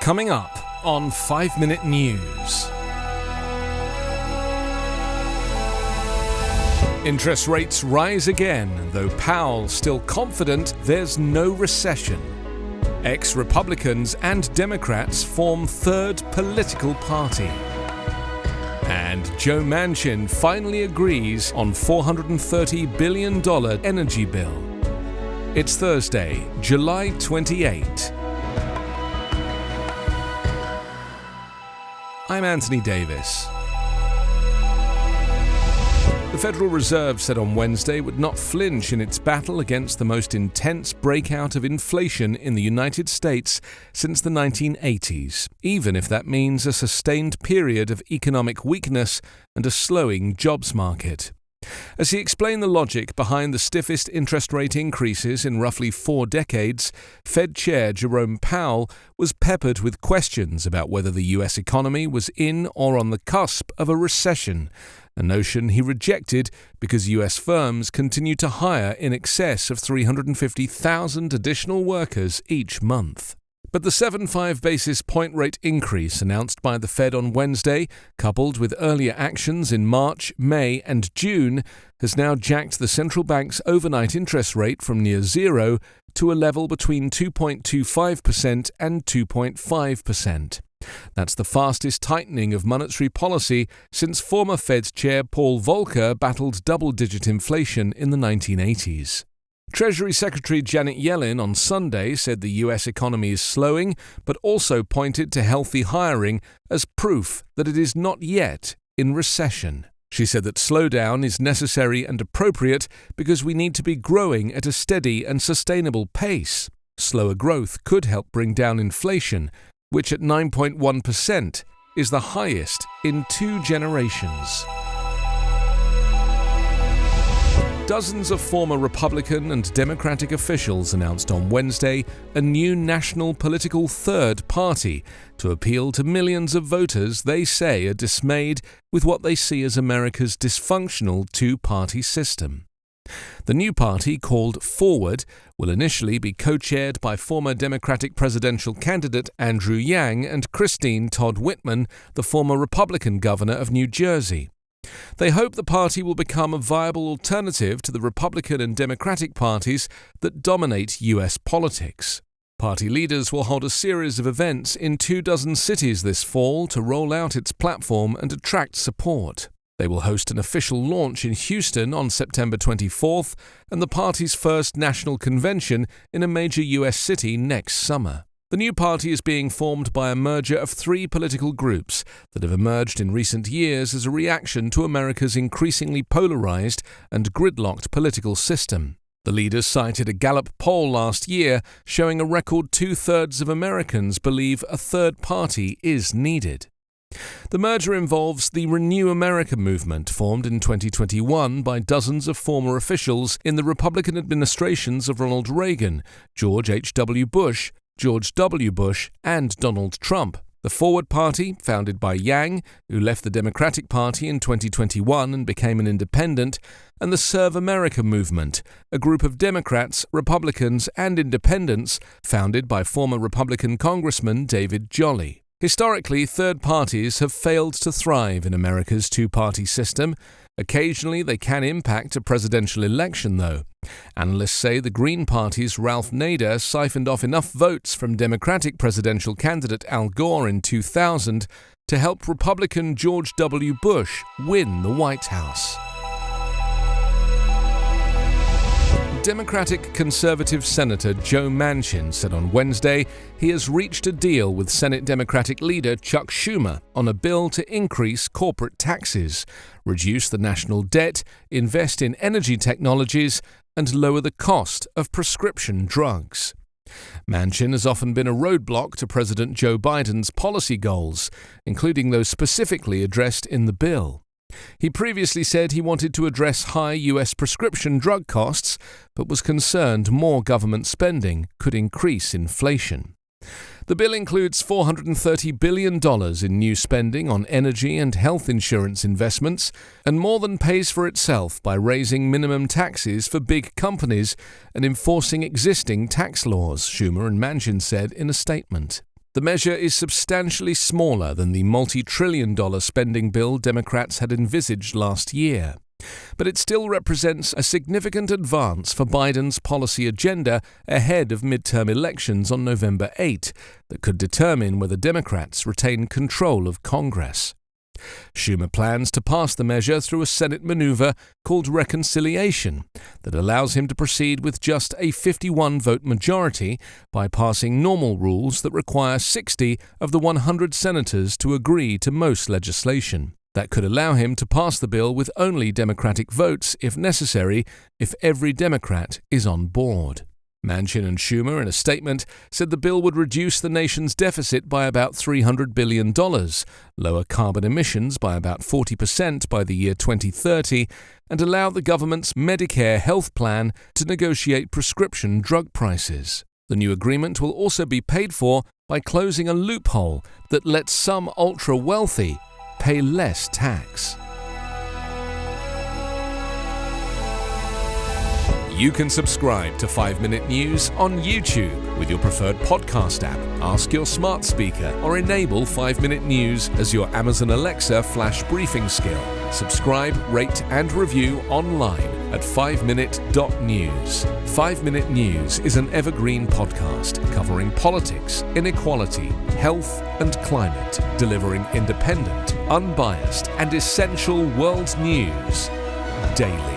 Coming up on 5 Minute News. Interest rates rise again, though Powell still confident there's no recession. Ex-Republicans and Democrats form third political party. And Joe Manchin finally agrees on $430 billion energy bill. It's Thursday, July 28. I'm Anthony Davis. The Federal Reserve said on Wednesday would not flinch in its battle against the most intense breakout of inflation in the United States since the 1980s, even if that means a sustained period of economic weakness and a slowing jobs market. As he explained the logic behind the stiffest interest rate increases in roughly 4 decades, Fed Chair Jerome Powell was peppered with questions about whether the U.S. economy was in or on the cusp of a recession, a notion he rejected because U.S. firms continue to hire in excess of 350,000 additional workers each month. But the 75 basis point rate increase announced by the Fed on Wednesday, coupled with earlier actions in March, May and June, has now jacked the central bank's overnight interest rate from near zero to a level between 2.25% and 2.5%. That's the fastest tightening of monetary policy since former Fed Chair Paul Volcker battled double-digit inflation in the 1980s. Treasury Secretary Janet Yellen on Sunday said the U.S. economy is slowing, but also pointed to healthy hiring as proof that it is not yet in recession. She said that slowdown is necessary and appropriate because we need to be growing at a steady and sustainable pace. Slower growth could help bring down inflation, which at 9.1% is the highest in 2 generations. Dozens of former Republican and Democratic officials announced on Wednesday a new national political third party to appeal to millions of voters they say are dismayed with what they see as America's dysfunctional two-party system. The new party, called Forward, will initially be co-chaired by former Democratic presidential candidate Andrew Yang and Christine Todd Whitman, the former Republican governor of New Jersey. They hope the party will become a viable alternative to the Republican and Democratic parties that dominate U.S. politics. Party leaders will hold a series of events in 24 cities this fall to roll out its platform and attract support. They will host an official launch in Houston on September 24th and the party's first national convention in a major U.S. city next summer. The new party is being formed by a merger of 3 political groups that have emerged in recent years as a reaction to America's increasingly polarized and gridlocked political system. The leaders cited a Gallup poll last year showing a record 2/3 of Americans believe a third party is needed. The merger involves the Renew America movement, formed in 2021 by dozens of former officials in the Republican administrations of Ronald Reagan, George H.W. Bush, George W. Bush, and Donald Trump. The Forward Party, founded by Yang, who left the Democratic Party in 2021 and became an independent, and the Serve America movement, a group of Democrats, Republicans, and independents founded by former Republican Congressman David Jolly. Historically, third parties have failed to thrive in America's two-party system. Occasionally, they can impact a presidential election, though. Analysts say the Green Party's Ralph Nader siphoned off enough votes from Democratic presidential candidate Al Gore in 2000 to help Republican George W. Bush win the White House. Democratic conservative Senator Joe Manchin said on Wednesday he has reached a deal with Senate Democratic leader Chuck Schumer on a bill to increase corporate taxes, reduce the national debt, invest in energy technologies, and lower the cost of prescription drugs. Manchin has often been a roadblock to President Joe Biden's policy goals, including those specifically addressed in the bill. He previously said he wanted to address high U.S. prescription drug costs, but was concerned more government spending could increase inflation. The bill includes $430 billion in new spending on energy and health insurance investments, and more than pays for itself by raising minimum taxes for big companies and enforcing existing tax laws, Schumer and Manchin said in a statement. The measure is substantially smaller than the multi-trillion-dollar spending bill Democrats had envisaged last year. But it still represents a significant advance for Biden's policy agenda ahead of midterm elections on November 8 that could determine whether Democrats retain control of Congress. Schumer plans to pass the measure through a Senate maneuver called reconciliation that allows him to proceed with just a 51-vote majority by passing normal rules that require 60 of the 100 senators to agree to most legislation. That could allow him to pass the bill with only Democratic votes if necessary, if every Democrat is on board. Manchin and Schumer, in a statement, said the bill would reduce the nation's deficit by about $300 billion, lower carbon emissions by about 40% by the year 2030, and allow the government's Medicare health plan to negotiate prescription drug prices. The new agreement will also be paid for by closing a loophole that lets some ultra-wealthy pay less tax. You can subscribe to 5-Minute News on YouTube with your preferred podcast app. Ask your smart speaker or enable 5-Minute News as your Amazon Alexa flash briefing skill. Subscribe, rate and review online at 5minute.news. 5-Minute News is an Evergreen podcast covering politics, inequality, health and climate, delivering independent, unbiased and essential world news daily.